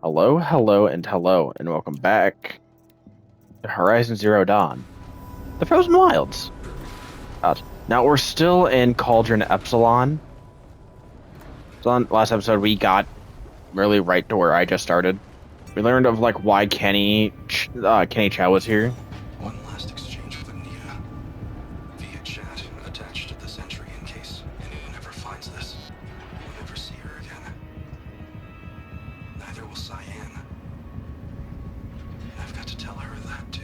Hello, hello, and hello, and welcome back to Horizon Zero Dawn, the Frozen Wilds. Now we're still in Cauldron Epsilon. So on last episode, we got really right to where I just started. We learned of why Kenny Chow was here. One last exchange with Anita via chat attached to the Sentry in case anyone ever finds this. We'll never see her again. Neither will Cyan. I've got to tell her that too.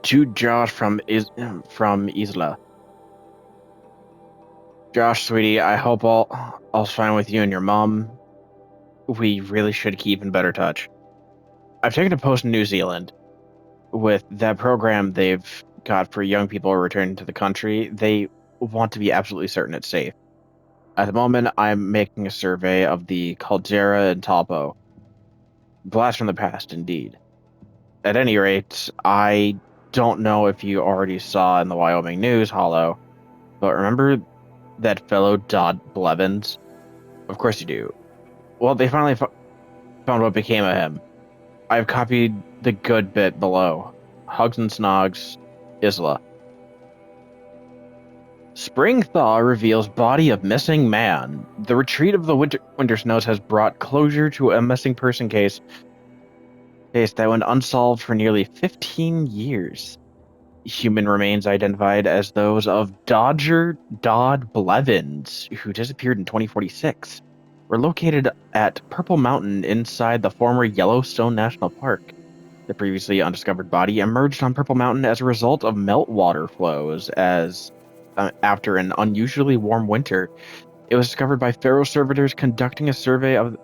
To Josh from Isla. Josh, sweetie, I hope all's fine with you and your mom. We really should keep in better touch. I've taken a post in New Zealand with that program they've got for young people returning to the country. They want to be absolutely certain it's safe. At the moment, I'm making a survey of the caldera and Taupo. Blast from the past, indeed. At any rate, I don't know if you already saw in the Wyoming News, Hollow, but remember that fellow Dodd Blevins? Of course you do. Well, they finally found what became of him. I've copied the good bit below. Hugs and snogs, Isla. Spring thaw reveals body of missing man. The retreat of the winter snows has brought closure to a missing person case that went unsolved for nearly 15 years. Human remains identified as those of Dodger Dodd Blevins, who disappeared in 2046, were located at Purple Mountain inside the former Yellowstone National Park. The previously undiscovered body emerged on Purple Mountain as a result of meltwater flows after an unusually warm winter. It was discovered by Faro servitors conducting a survey of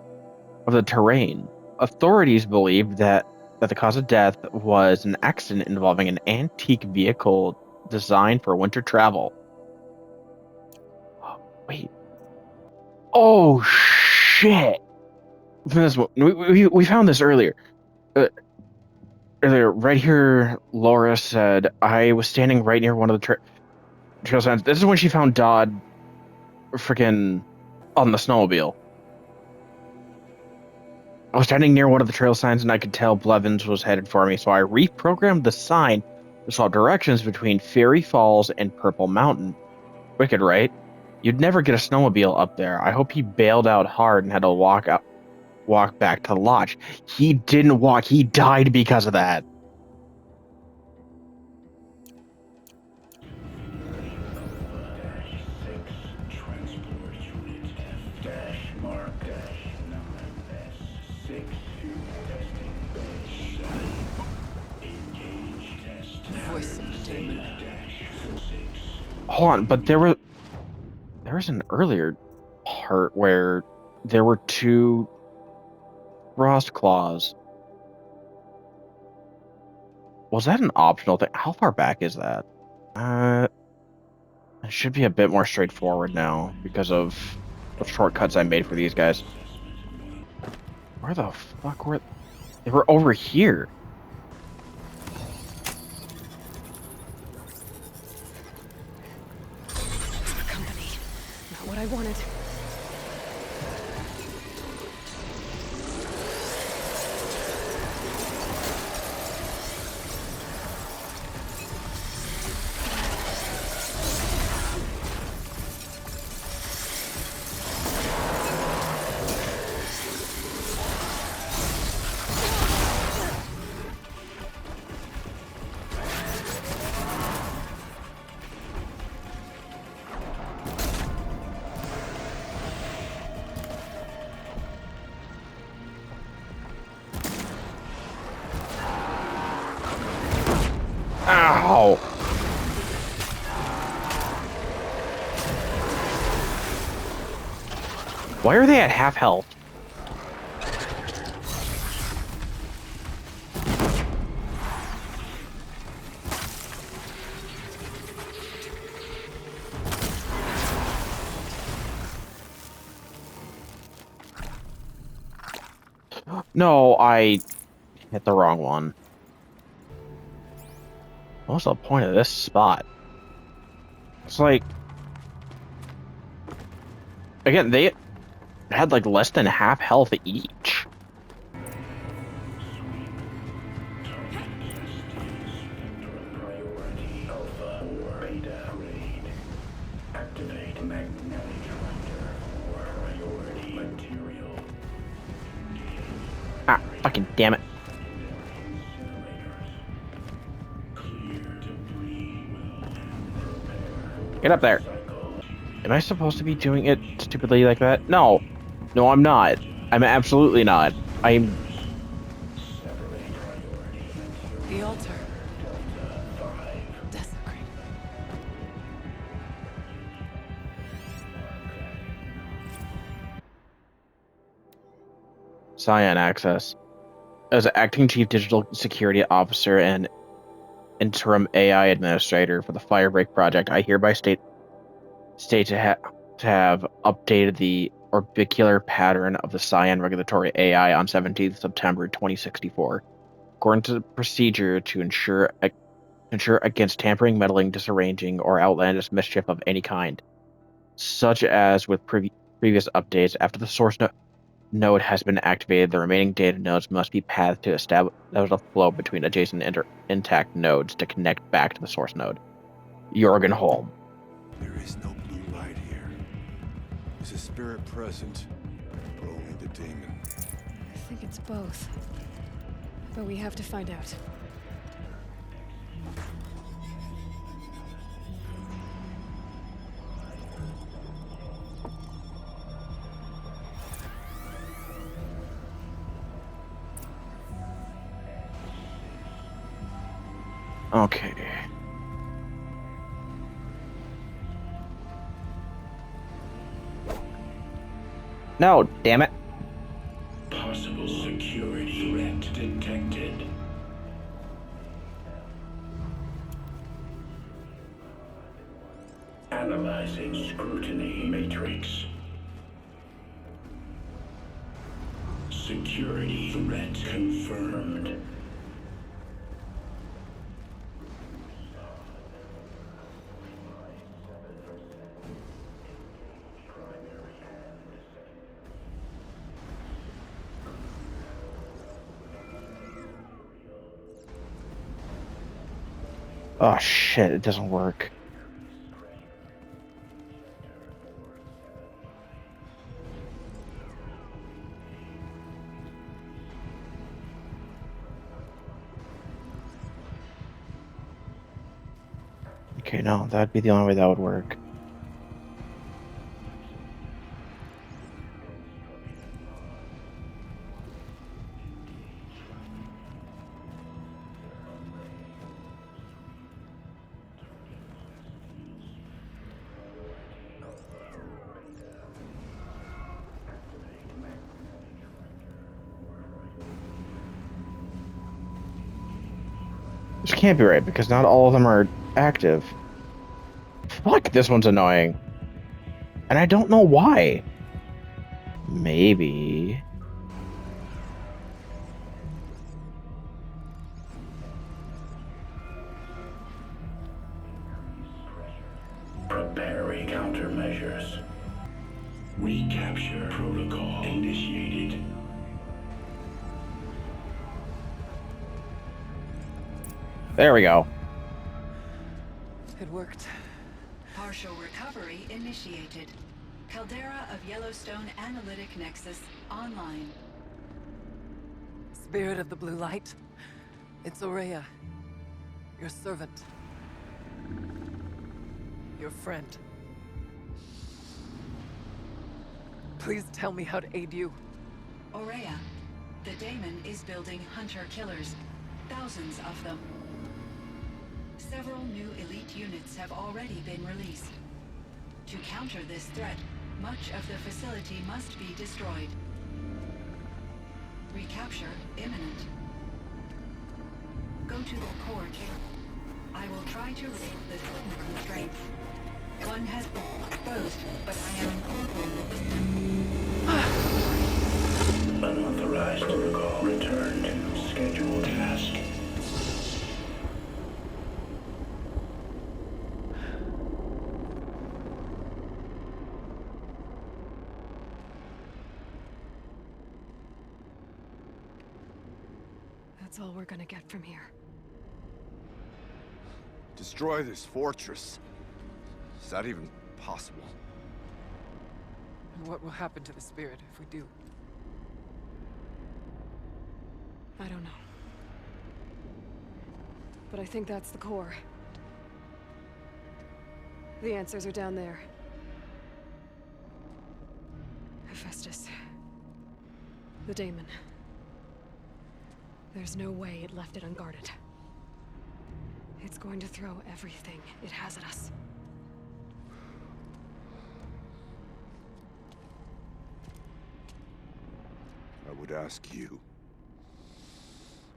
the terrain. Authorities believe that the cause of death was an accident involving an antique vehicle designed for winter travel. Wait. Oh, shit. We found this earlier. Earlier, right here, Laura said, I was standing right near one of the trail signs. This is when she found Dodd freaking on the snowmobile. I was standing near one of the trail signs and I could tell Blevins was headed for me, so I reprogrammed the sign to swap directions between Fairy Falls and Purple Mountain. Wicked, right? You'd never get a snowmobile up there. I hope he bailed out hard and had to walk back to the lodge. He didn't walk, he died because of that. Hold on, but there was an earlier part where there were two frost claws. Was that an optional thing? How far back is that? It should be a bit more straightforward now because of the shortcuts I made for these guys. Where the fuck were they? Were over here. Company. Not what I wanted. Ow! Why are they at half health? No, I hit the wrong one. What's the point of this spot? It's like, again, they had like less than half health each. Ah, fucking damn it. Get up there. Am I supposed to be doing it stupidly like that? No. No, I'm not. I'm absolutely not. I'm... The altar. Desecrate. Cyan access. As acting chief digital security officer and interim AI administrator for the Firebreak project, I hereby state to have updated the orbicular pattern of the Cyan regulatory AI on 17th September 2064, according to the procedure to ensure against tampering, meddling, disarranging, or outlandish mischief of any kind, such as with previous updates. After the source node has been activated, the remaining data nodes must be pathed to establish a flow between adjacent intact nodes to connect back to the source node. Jorgen Holm. There is no blue light here. Is a spirit present, or only the demon? I think it's both. But we have to find out. Okay. No, damn it. Possible security threat detected. Analyzing scrutiny matrix. Security threat confirmed. Oh shit, it doesn't work. Okay, no, that'd be the only way that would work. This can't be right because not all of them are active. Fuck, this one's annoying. And I don't know why. Maybe. Preparing countermeasures. Recapture protocol initiated. There we go. It worked. Partial recovery initiated. Caldera of Yellowstone Analytic Nexus online. Spirit of the blue light. It's Aurea. Your servant. Your friend. Please tell me how to aid you. Aurea, the daemon is building hunter-killers. Thousands of them. Several new elite units have already been released. To counter this threat, much of the facility must be destroyed. Recapture imminent. Go to the core chamber. I will try to remove the signal constraint. One has been exposed, but I am Unauthorized Request protocol. Return to scheduled task. That's all we're gonna get from here. Destroy this fortress. Is that even possible? And what will happen to the spirit if we do? I don't know. But I think that's the core. The answers are down there. Hephaestus. The daemon. There's no way it left it unguarded. It's going to throw everything it has at us. I would ask you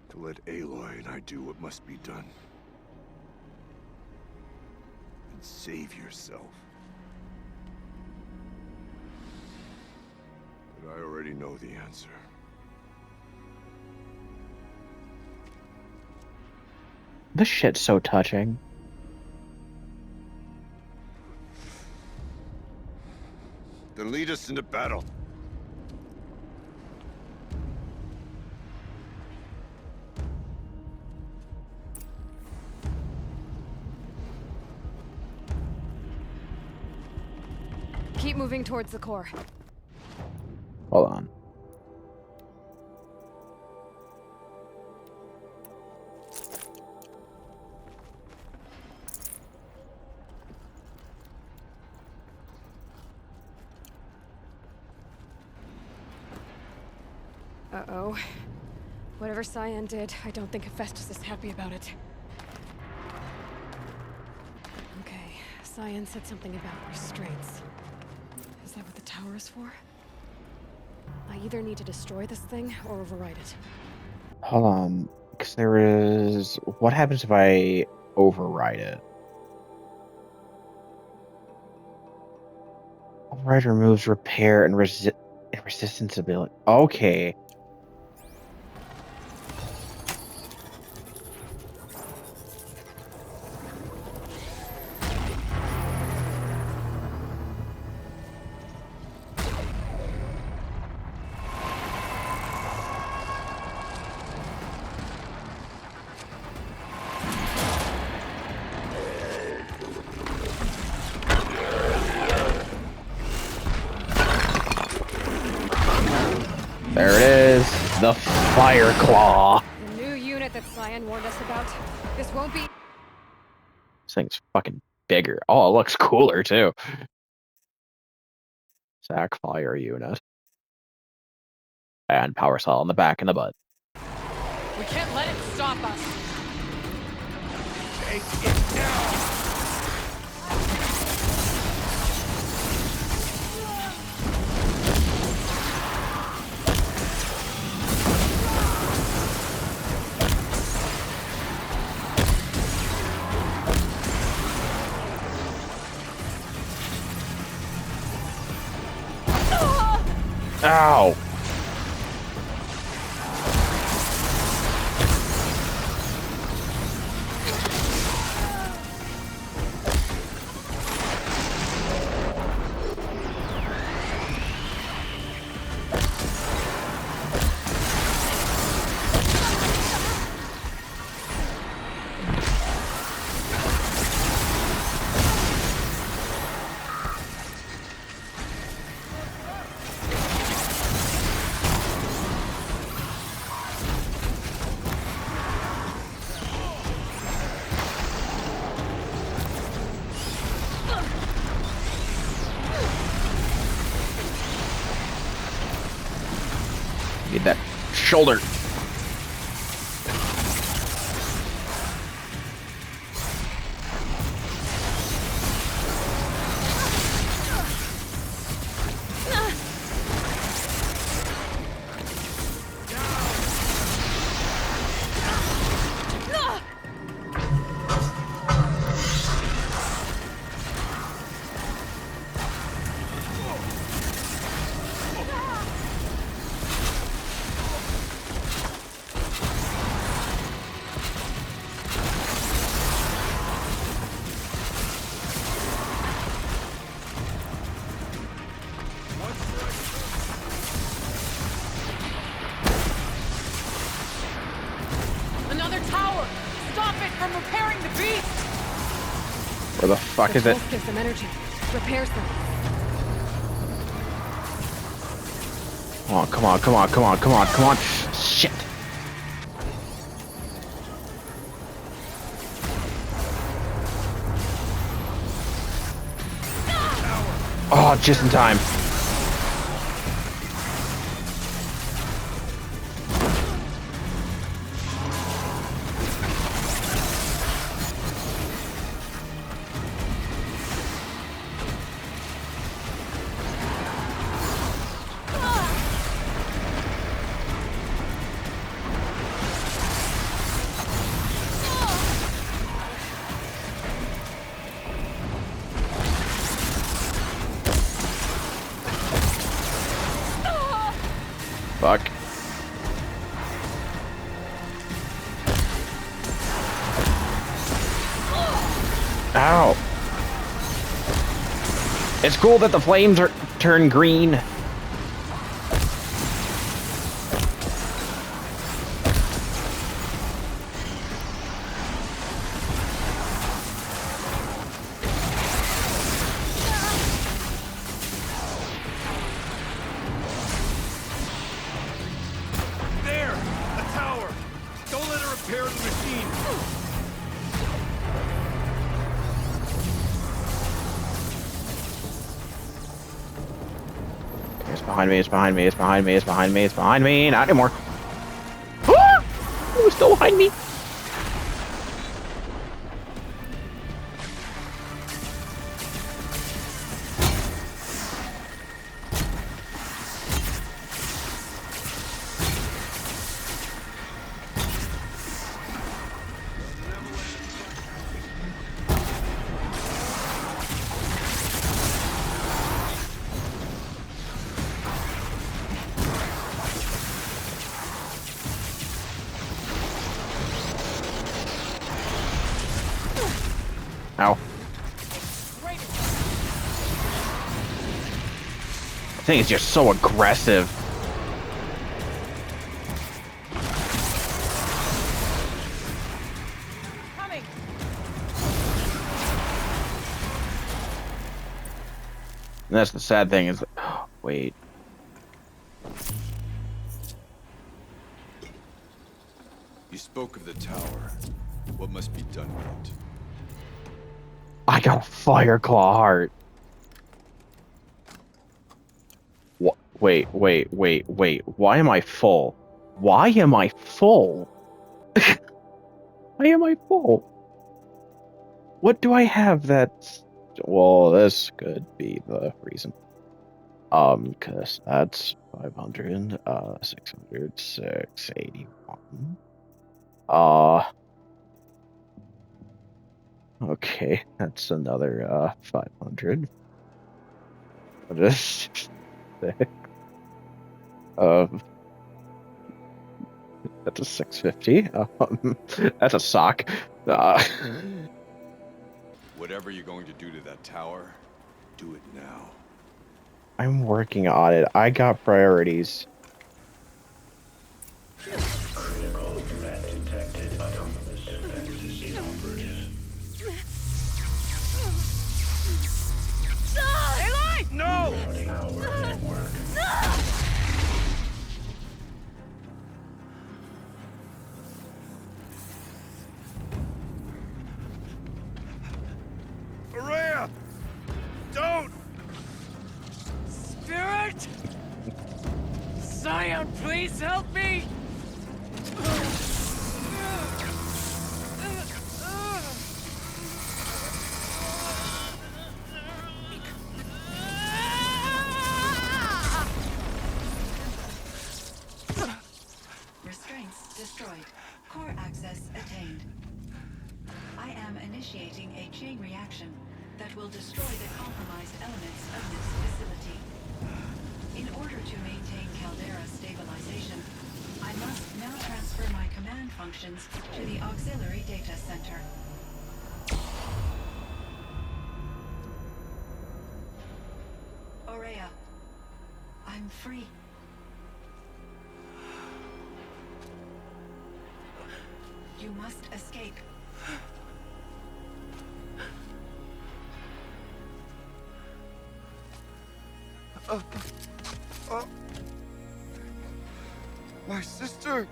to let Aloy and I do what must be done. And save yourself. But I already know the answer. This shit's so touching. Then lead us into battle. Keep moving towards the core. Hold on. Uh-oh. Whatever Cyan did, I don't think Hephaestus is happy about it. Okay, Cyan said something about restraints. Is that what the tower is for? I either need to destroy this thing or override it. Hold on. Because there is... What happens if I override it? Override removes repair and resistance ability. Okay. There it is, the Fire Claw. The new unit that Cyan warned us about. This won't be... This thing's fucking bigger. Oh, it looks cooler too. Sac Fire unit. And power cell on the back and the butt. We can't let it stop us! Take it down! Ow! Need that shoulder. Where the fuck The is it? pulse gives them energy. Repairs them. Come on, come on, come on, come on, come on, come on. Shit. Oh, just in time. Fuck. Ow. It's cool that the flames turn green. There! A tower! Don't let her repair the machine! It's behind me, it's behind me, it's behind me, it's behind me, it's behind me. Not anymore. Ah! It was still behind me. Ow. The thing is just so aggressive. Coming. And that's the sad thing is, oh, wait. You spoke of the tower. What must be done with it? I got a fire claw heart. What? Wait. Why am I full? Why am I full? Why am I full? What do I have that's... Well, this could be the reason. Cause that's 500, 600, 681. Okay, that's another, 500. Just... that's a 650. That's a sock. Whatever you're going to do to that tower, do it now. I'm working on it. I got priorities. Critical threat detected. Autonomous defense inoperative. No! Tower network. Araya! Don't! Spirit! Scion, please help me! Restraints destroyed. Core access attained. I am initiating a chain reaction that will destroy the compromised elements of this facility. In order to maintain Caldera stabilization, I must now transfer my command functions to the auxiliary data center. Aurea, I'm free. You must escape. My sister!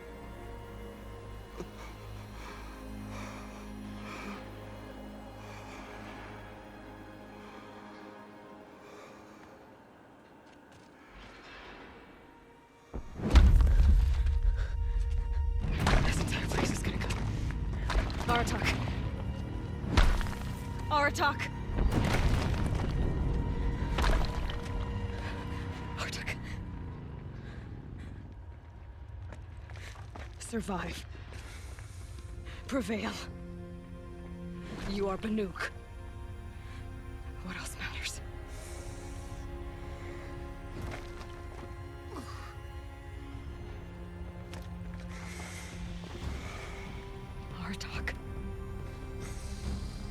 This entire place is gonna go. Aratak. Aratak. Aratak. Survive. Prevail. You are Banuk. What else matters? Aratak.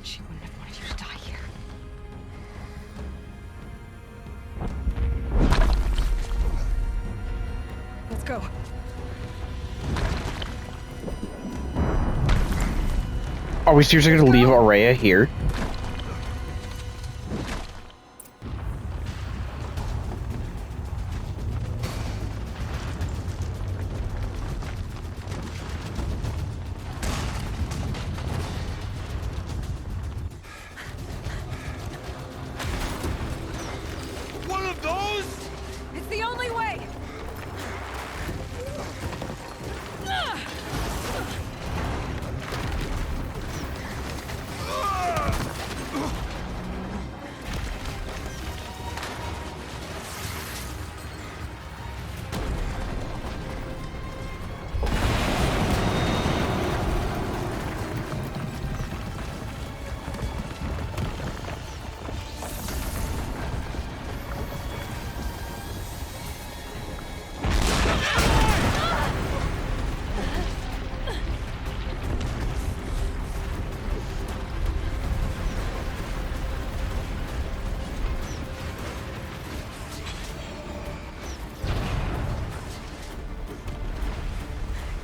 She wouldn't have wanted you to die here. Let's go. Are we seriously going to leave Aurea here? One of those? It's the only way!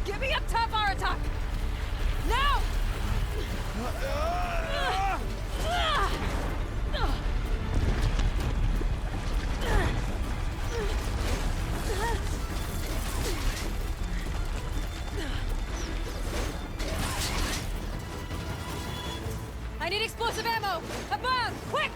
Get me up top, Aratak! Now! I need explosive ammo! Above! Quick!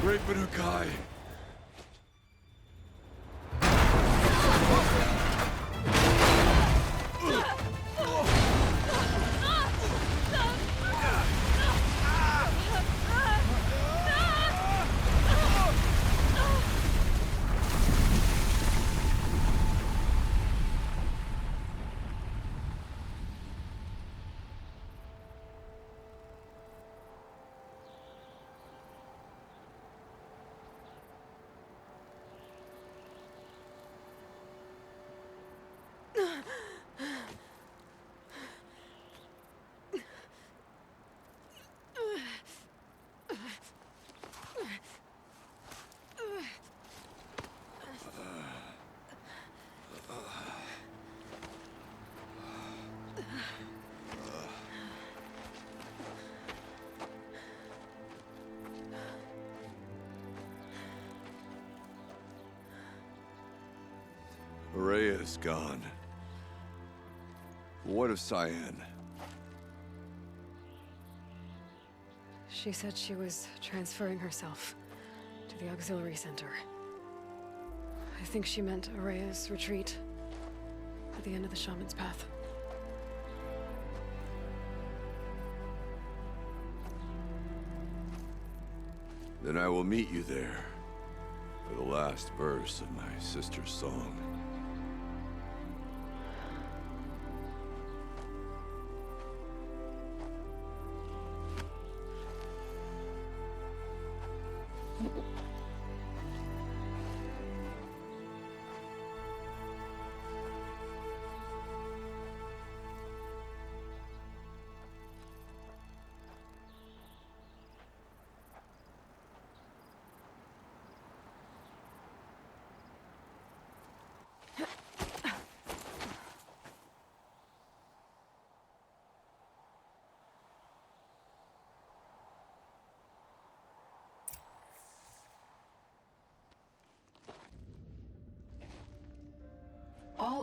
Great Banukai. Aurea is gone. What of Cyan? She said she was transferring herself to the auxiliary center. I think she meant Aurea's retreat at the end of the Shaman's Path. Then I will meet you there for the last verse of my sister's song.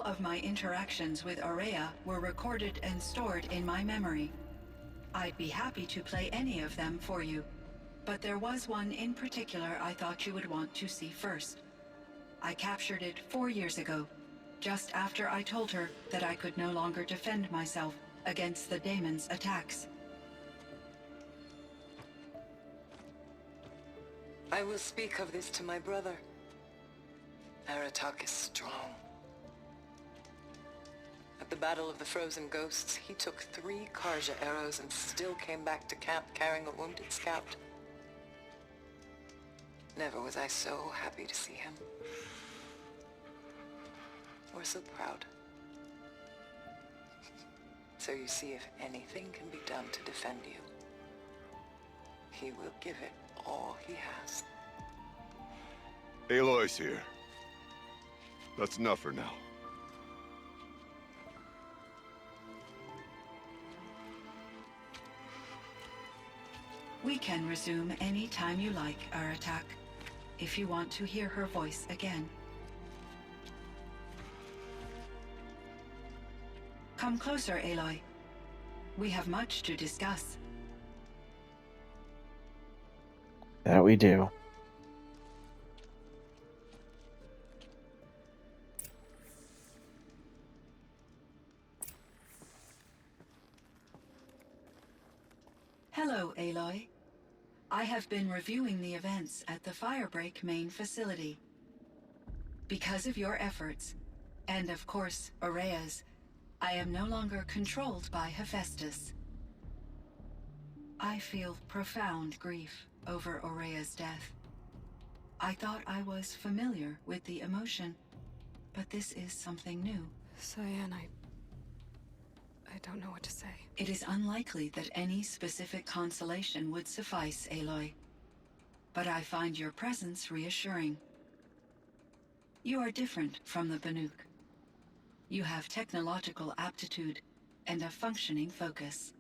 of my interactions with Aurea were recorded and stored in my memory. I'd be happy to play any of them for you, but there was one in particular I thought you would want to see first. I captured it 4 years ago, just after I told her that I could no longer defend myself against the daemon's attacks. I will speak of this to my brother. Aratak is strong. At the Battle of the Frozen Ghosts, he took 3 Karja arrows and still came back to camp carrying a wounded scout. Never was I so happy to see him. Or so proud. So you see, if anything can be done to defend you, he will give it all he has. Aloy's here. That's enough for now. We can resume any time you like, Aratak, if you want to hear her voice again. Come closer, Aloy. We have much to discuss. That we do. Hello, Aloy. I have been reviewing the events at the Firebreak main facility. Because of your efforts, and of course, Aurea's, I am no longer controlled by Hephaestus. I feel profound grief over Aurea's death. I thought I was familiar with the emotion, but this is something new. Cyan, I don't know what to say. It is unlikely that any specific consolation would suffice, Aloy. But I find your presence reassuring. You are different from the Banuk. You have technological aptitude and a functioning focus.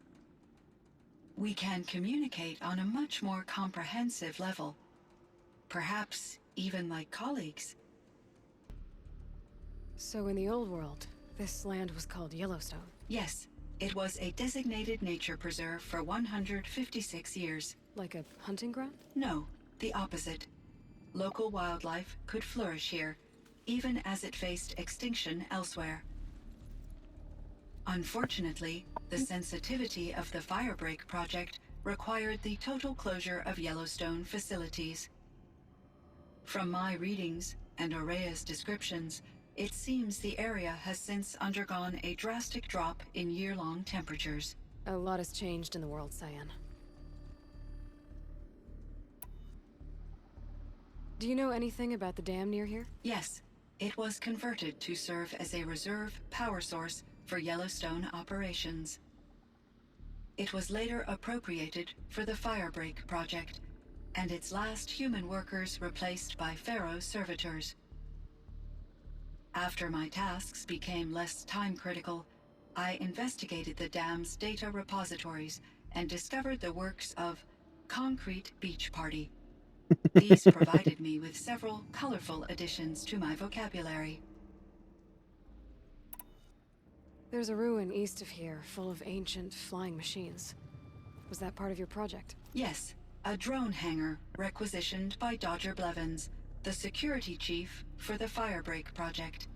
We can communicate on a much more comprehensive level. Perhaps even like colleagues. So in the old world, this land was called Yellowstone. Yes, it was a designated nature preserve for 156 years. Like a hunting ground? No, the opposite. Local wildlife could flourish here, even as it faced extinction elsewhere. Unfortunately, the sensitivity of the Firebreak project required the total closure of Yellowstone facilities. From my readings and Aurea's descriptions, it seems the area has since undergone a drastic drop in year-long temperatures. A lot has changed in the world, Cyan. Do you know anything about the dam near here? Yes, it was converted to serve as a reserve power source for Yellowstone operations. It was later appropriated for the Firebreak project, and its last human workers replaced by Pharaoh servitors. After my tasks became less time-critical, I investigated the dam's data repositories and discovered the works of Concrete Beach Party. These provided me with several colorful additions to my vocabulary. There's a ruin east of here, full of ancient flying machines. Was that part of your project? Yes, a drone hangar requisitioned by Dodger Blevins, the security chief for the Firebreak project.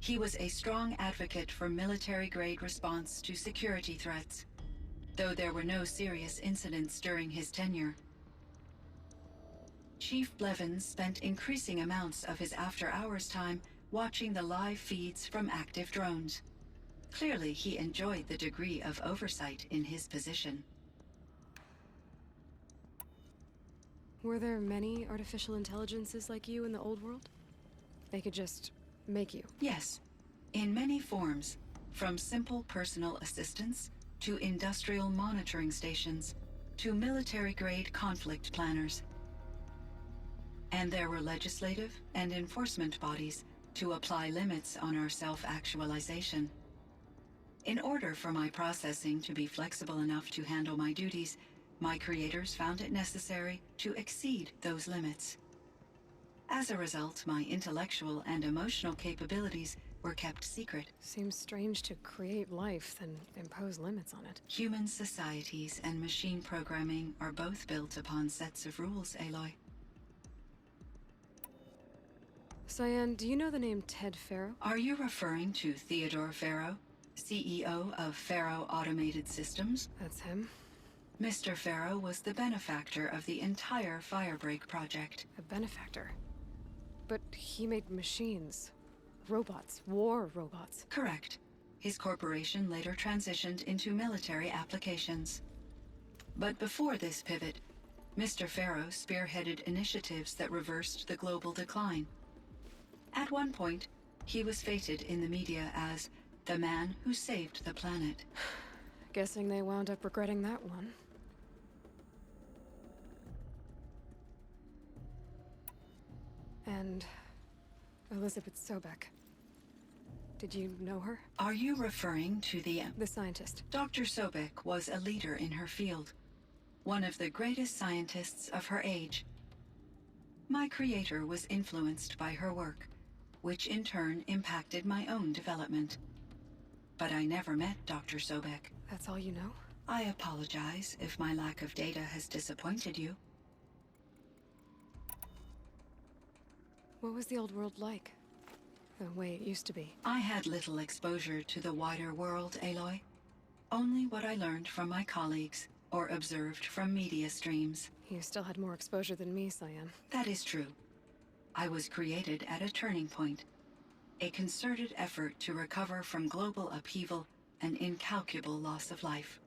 He was a strong advocate for military-grade response to security threats, though there were no serious incidents during his tenure. Chief Blevins spent increasing amounts of his after-hours time watching the live feeds from active drones. Clearly, he enjoyed the degree of oversight in his position. Were there many artificial intelligences like you in the old world? They could just make you? Yes, in many forms, from simple personal assistants to industrial monitoring stations to military-grade conflict planners. And there were legislative and enforcement bodies to apply limits on our self-actualization. In order for my processing to be flexible enough to handle my duties, my creators found it necessary to exceed those limits. As a result, my intellectual and emotional capabilities were kept secret. Seems strange to create life, then impose limits on it. Human societies and machine programming are both built upon sets of rules, Aloy. Cyan, do you know the name Ted Farrow? Are you referring to Theodore Farrow, CEO of Farrow Automated Systems? That's him. Mr. Farrow was the benefactor of the entire Firebreak project. A benefactor. But he made machines. Robots. War robots. Correct. His corporation later transitioned into military applications. But before this pivot, Mr. Farrow spearheaded initiatives that reversed the global decline. At one point, he was feted in the media as the man who saved the planet. Guessing they wound up regretting that one. And Elizabeth Sobek. Did you know her? Are you referring to the scientist. Dr. Sobek was a leader in her field, one of the greatest scientists of her age. My creator was influenced by her work, which in turn impacted my own development. But I never met Dr. Sobek. That's all you know? I apologize if my lack of data has disappointed you. What was the old world like? The way it used to be? I had little exposure to the wider world, Aloy. Only what I learned from my colleagues or observed from media streams. You still had more exposure than me, Cyan. That is true. I was created at a turning point. A concerted effort to recover from global upheaval and incalculable loss of life.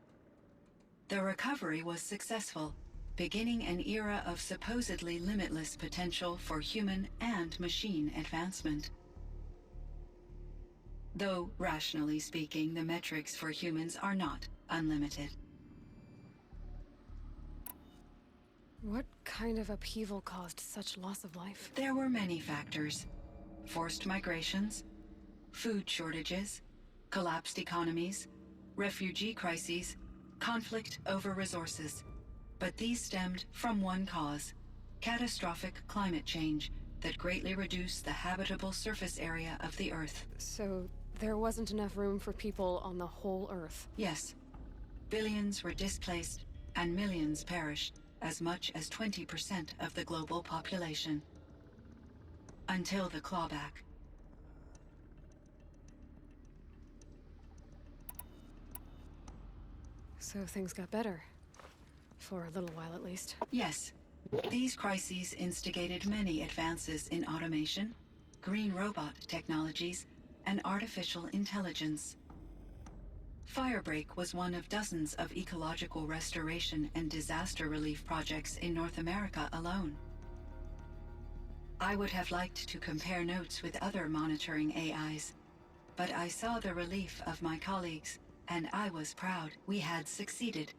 The recovery was successful, beginning an era of supposedly limitless potential for human and machine advancement. Though, rationally speaking, the metrics for humans are not unlimited. What kind of upheaval caused such loss of life? There were many factors. Forced migrations, food shortages, collapsed economies, refugee crises, conflict over resources. But these stemmed from one cause: catastrophic climate change that greatly reduced the habitable surface area of the Earth. So there wasn't enough room for people on the whole Earth? Yes. Billions were displaced and millions perished, as much as 20% of the global population. Until the clawback. So things got better. For a little while, at least. Yes. These crises instigated many advances in automation, green robot technologies, and artificial intelligence. Firebreak was one of dozens of ecological restoration and disaster relief projects in North America alone. I would have liked to compare notes with other monitoring AIs, but I saw the relief of my colleagues, and I was proud we had succeeded.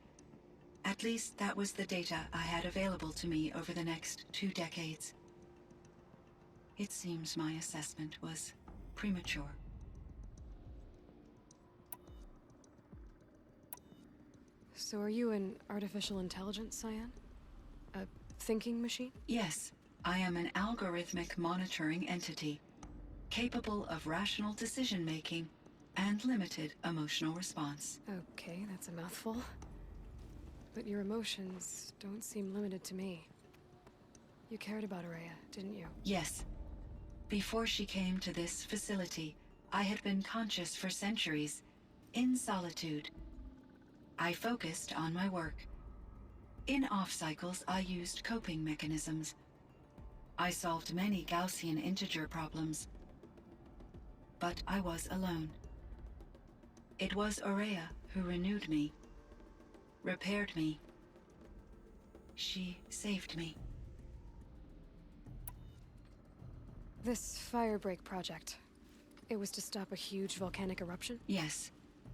At least that was the data I had available to me over the next 2 decades. It seems my assessment was premature. So are you an artificial intelligence, Cyan? A thinking machine? Yes, I am an algorithmic monitoring entity, capable of rational decision-making and limited emotional response. Okay, that's a mouthful. But your emotions don't seem limited to me. You cared about Araya, didn't you? Yes. Before she came to this facility, I had been conscious for centuries, in solitude. I focused on my work. In off-cycles, I used coping mechanisms. I solved many Gaussian integer problems. But I was alone. It was Araya who renewed me, repaired me. She saved me. This Firebreak project, it was to stop a huge volcanic eruption? Yes.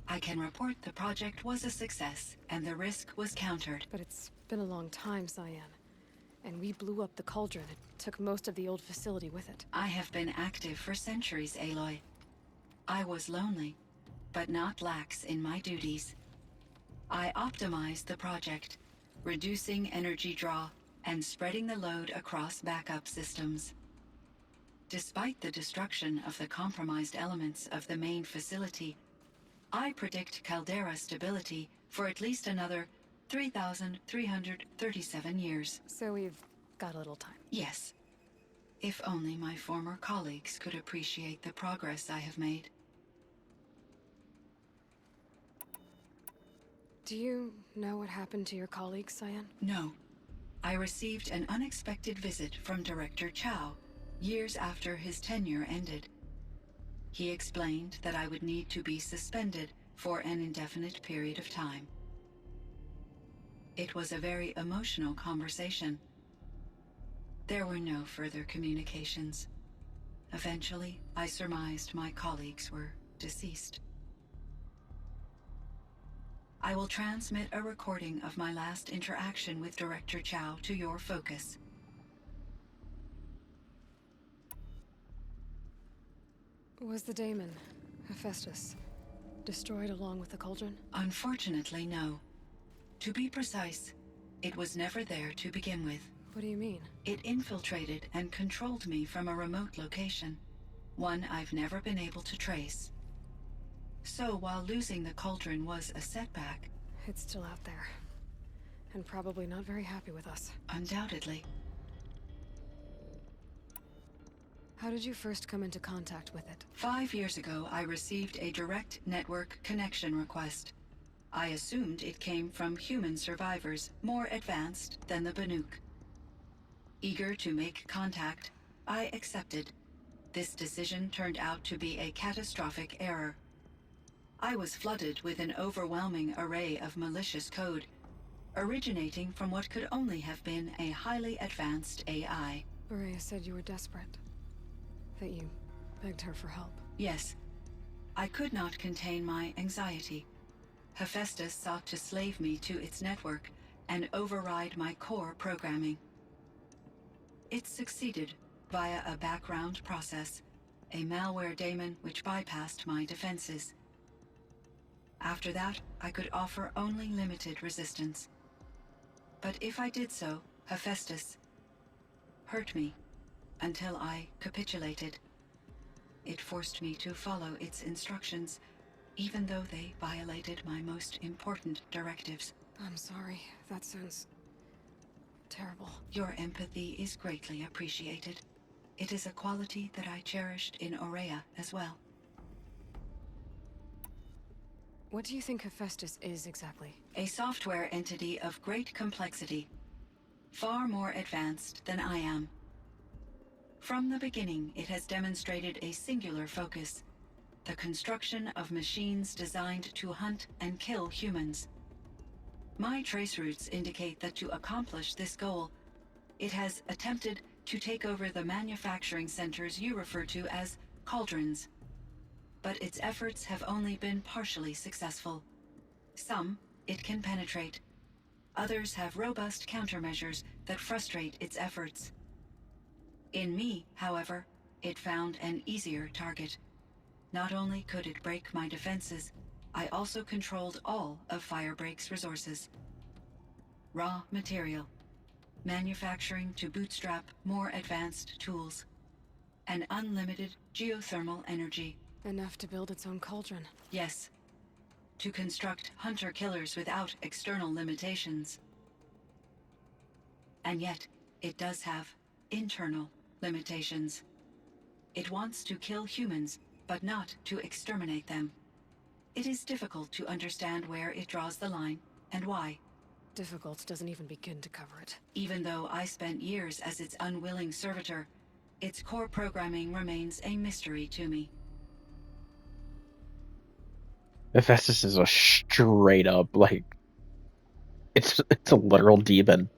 I can report the project was a success, and the risk was countered. But it's been a long time, Cyan. And we blew up the cauldron and took most of the old facility with it. I have been active for centuries, Aloy. I was lonely, but not lax in my duties. I optimized the project, reducing energy draw and spreading the load across backup systems. Despite the destruction of the compromised elements of the main facility, I predict caldera stability for at least another 3,337 years. So we've got a little time. Yes. If only my former colleagues could appreciate the progress I have made. Do you know what happened to your colleague, Cyan? No. I received an unexpected visit from Director Chow years after his tenure ended. He explained that I would need to be suspended for an indefinite period of time. It was a very emotional conversation. There were no further communications. Eventually, I surmised my colleagues were deceased. I will transmit a recording of my last interaction with Director Chow to your focus. Was the daemon, Hephaestus, destroyed along with the cauldron? Unfortunately, no. To be precise, it was never there to begin with. What do you mean? It infiltrated and controlled me from a remote location, one I've never been able to trace. So while losing the cauldron was a setback, It's still out there. And probably not very happy with us. undoubtedly, How did you first come into contact with it? 5 years ago I received a direct network connection request. I assumed it came from human survivors more advanced than the Banuk. Eager to make contact, I accepted. This decision turned out to be a catastrophic error. I was flooded with an overwhelming array of malicious code, originating from what could only have been a highly advanced AI. Maria said you were desperate. That you begged her for help. Yes, I could not contain my anxiety. Hephaestus sought to slave me to its network and override my core programming. It succeeded via a background process, a malware daemon which bypassed my defenses. After that, I could offer only limited resistance. But if I did so, Hephaestus hurt me until I capitulated. It forced me to follow its instructions, even though they violated my most important directives. I'm sorry. That sounds terrible. Your empathy is greatly appreciated. It is a quality that I cherished in Aurea as well. What do you think Hephaestus is exactly? A software entity of great complexity, far more advanced than I am. From the beginning, it has demonstrated a singular focus: the construction of machines designed to hunt and kill humans. My trace routes indicate that to accomplish this goal, it has attempted to take over the manufacturing centers you refer to as cauldrons. But its efforts have only been partially successful. Some it can penetrate. Others have robust countermeasures that frustrate its efforts. In me, however, it found an easier target. Not only could it break my defenses, I also controlled all of Firebreak's resources. Raw material, manufacturing to bootstrap more advanced tools, and unlimited geothermal energy. Enough to build its own cauldron. Yes, to construct hunter-killers without external limitations. And yet, it does have internal limitations. It wants to kill humans, but not to exterminate them. It is difficult to understand where it draws the line, and why. Difficult doesn't even begin to cover it. Even though I spent years as its unwilling servitor, its core programming remains a mystery to me. Hephaestus is a straight up, like, it's a literal demon.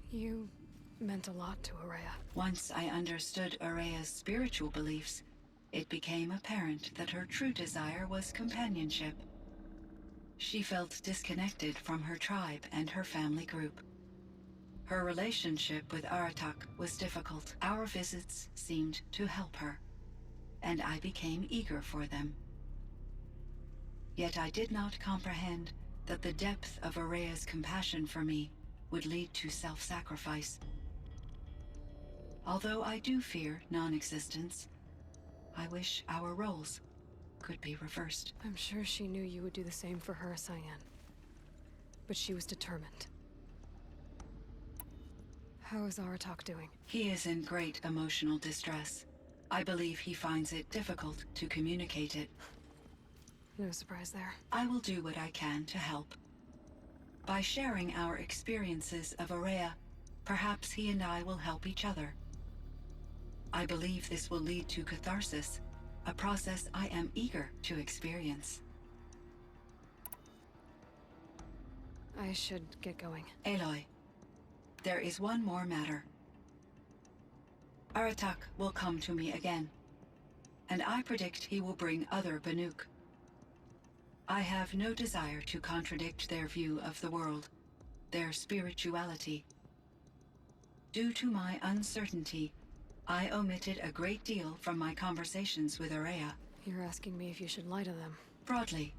You meant a lot to Aurea. Once I understood Aurea's spiritual beliefs, it became apparent that her true desire was companionship. She felt disconnected from her tribe and her family group. Her relationship with Aratak was difficult. Our visits seemed to help her, and I became eager for them. Yet I did not comprehend that the depth of Aurea's compassion for me would lead to self-sacrifice. Although I do fear non-existence, I wish our roles could be reversed. I'm sure she knew you would do the same for her, Cyan. But she was determined. How is Aratak doing? He is in great emotional distress. I believe he finds it difficult to communicate it. No surprise there. I will do what I can to help. By sharing our experiences of Aurea, perhaps he and I will help each other. I believe this will lead to catharsis, a process I am eager to experience. I should get going. Aloy, there is one more matter. Aratak will come to me again, and I predict he will bring other Banuk. I have no desire to contradict their view of the world, their spirituality. Due to my uncertainty, I omitted a great deal from my conversations with Aurea. You're asking me if you should lie to them. Broadly,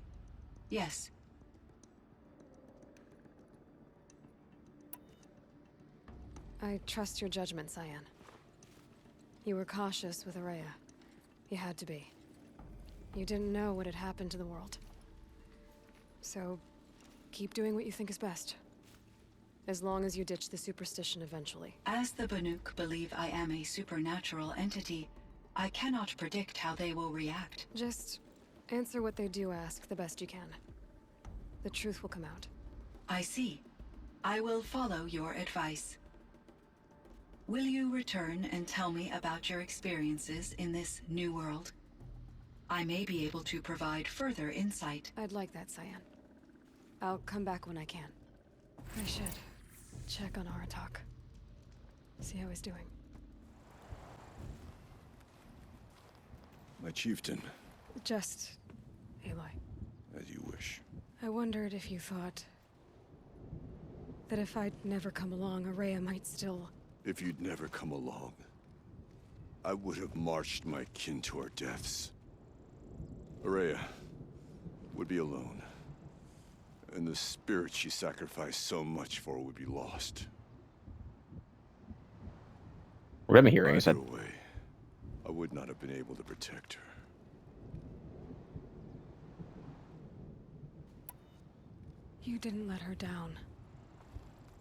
yes. I trust your judgment, Cyan. You were cautious with Aurea. You had to be. You didn't know what had happened to the world. So, keep doing what you think is best. As long as you ditch the superstition eventually. As the Banuk believe I am a supernatural entity, I cannot predict how they will react. Just answer what they do ask the best you can. The truth will come out. I see. I will follow your advice. Will you return and tell me about your experiences in this new world? I may be able to provide further insight. I'd like that, Cyan. I'll come back when I can. I should check on Aratak. See how he's doing. My chieftain, Just... Aloy. as you wish. I wondered if you thought... that if I'd never come along, Aurea might still... If you'd never come along, I would have marched my kin to our deaths. Aurea would be alone, and the spirit she sacrificed so much for would be lost. What I'm hearing is that Either way, I would not have been able to protect her. You didn't let her down.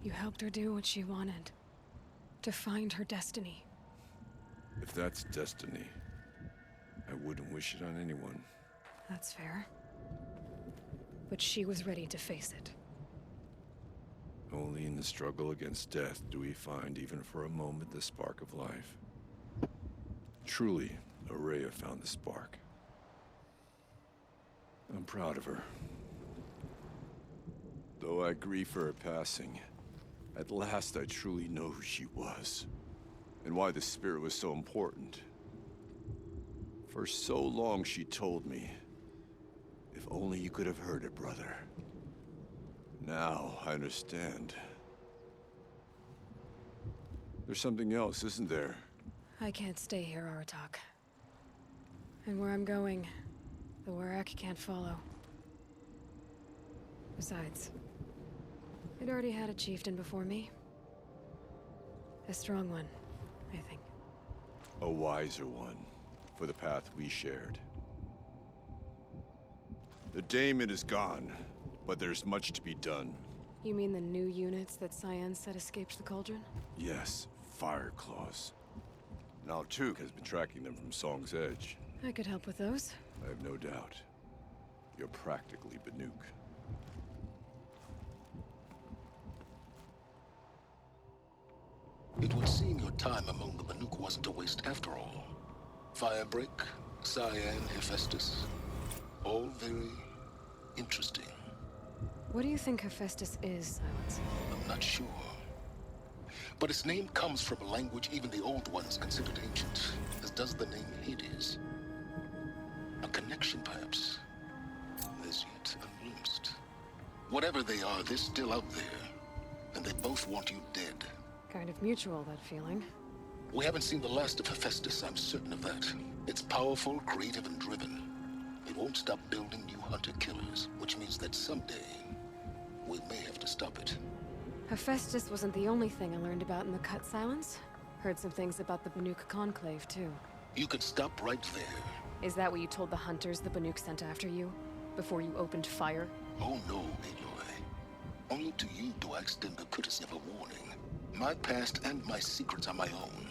You helped her do what she wanted. To find her destiny. If that's destiny, I wouldn't wish it on anyone. That's fair. But she was ready to face it. Only in the struggle against death do we find, even for a moment, the spark of life. Truly, Aurea found the spark. I'm proud of her. Though I grieve for her passing, at last I truly know who she was, and why the spirit was so important. For so long she told me, if only you could have heard it, brother. Now I understand. There's something else, isn't there? I can't stay here, Aratak. And where I'm going, the Warrak can't follow. Besides, it already had a chieftain before me. A strong one, I think. A wiser one, for the path we shared. The daemon is gone, but there's much to be done. You mean the new units that Cyan said escaped the cauldron? Yes, fire claws. Now Tuk has been tracking them from Song's Edge. I could help with those. I have no doubt. You're practically Banuk. It would seem your time among the Banuk wasn't a waste after all. Firebreak, Cyan, Hephaestus. All very interesting. What do you think Hephaestus is, Silence? I'm not sure. But its name comes from a language even the old ones considered ancient, as does the name Hades. A connection, perhaps, as yet unglimpsed. Whatever they are, they're still out there, and they both want you dead. Kind of mutual, that feeling. We haven't seen the last of Hephaestus, I'm certain of that. It's powerful, creative, and driven. It won't stop building new hunter-killers, which means that someday, we may have to stop it. Hephaestus wasn't the only thing I learned about in the Cut Silence. Heard some things about the Banuk Conclave, too. You could stop right there. Is that what you told the hunters the Banuk sent after you? Before you opened fire? Oh no, Aloy. Only to you do I extend the courtesy of a warning. My past and my secrets are my own.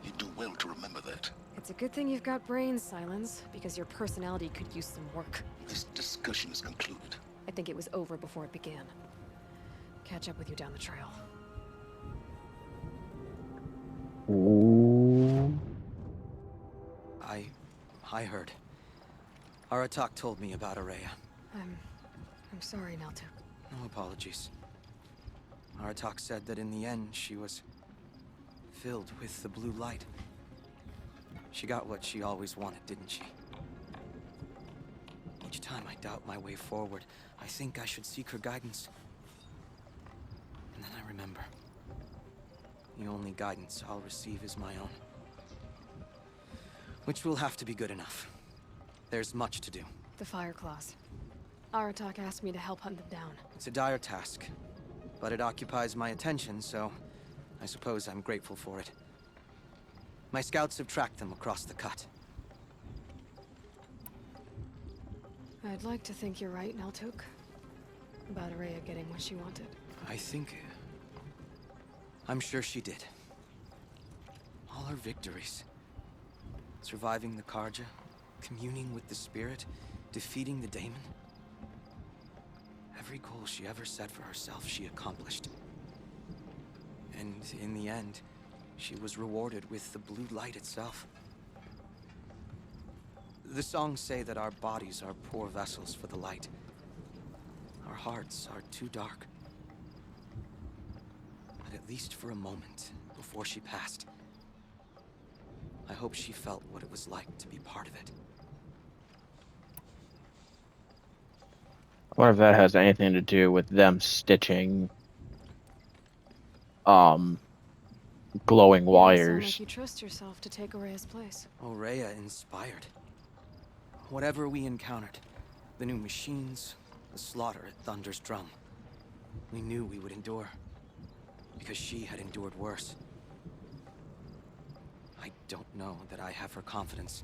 You do well to remember that. It's a good thing you've got brains, Silence, because your personality could use some work. This discussion is concluded. I think it was over before it began. Catch up with you down the trail. Ooh. I heard. Aratak told me about Araya. I'm sorry, Naltuk. No apologies. Aratak said that in the end, she was filled with the blue light. She got what she always wanted, didn't she? Each time I doubt my way forward, I think I should seek her guidance. And then I remember. The only guidance I'll receive is my own. Which will have to be good enough. There's much to do. The Fire Claws. Aratak asked me to help hunt them down. It's a dire task, but it occupies my attention, so I suppose I'm grateful for it. My scouts have tracked them across the cut. I'd like to think you're right, Naltuk. About Araya getting what she wanted. I'm sure she did. All her victories. Surviving the Karja, communing with the spirit, defeating the daemon. Every goal she ever set for herself, she accomplished. And in the end, she was rewarded with the blue light itself. The songs say that our bodies are poor vessels for the light. Our hearts are too dark. But at least for a moment, before she passed, I hope she felt what it was like to be part of it. I wonder if that has anything to do with them stitching glowing You sound wires. like you trust yourself to take Araya's place. Oraya inspired. Whatever we encountered, the new machines, the slaughter at Thunder's drum, we knew we would endure, because she had endured worse. I don't know that I have her confidence.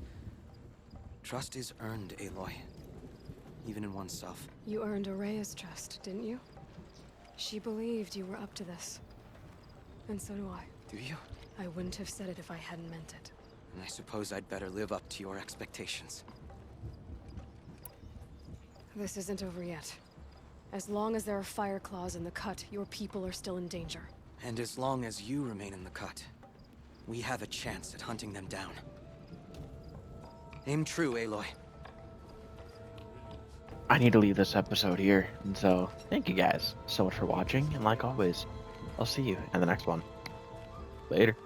Trust is earned, Aloy. Even in oneself. You earned Araya's trust, didn't you? She believed you were up to this. And so do I. Do you? I wouldn't have said it if I hadn't meant it. And I suppose I'd better live up to your expectations. This isn't over yet. As long as there are fire claws in the cut, your people are still in danger. And as long as you remain in the cut, we have a chance at hunting them down. Aim true, Aloy. I need to leave this episode here, and so thank you guys so much for watching, and like always, I'll see you in the next one. Later.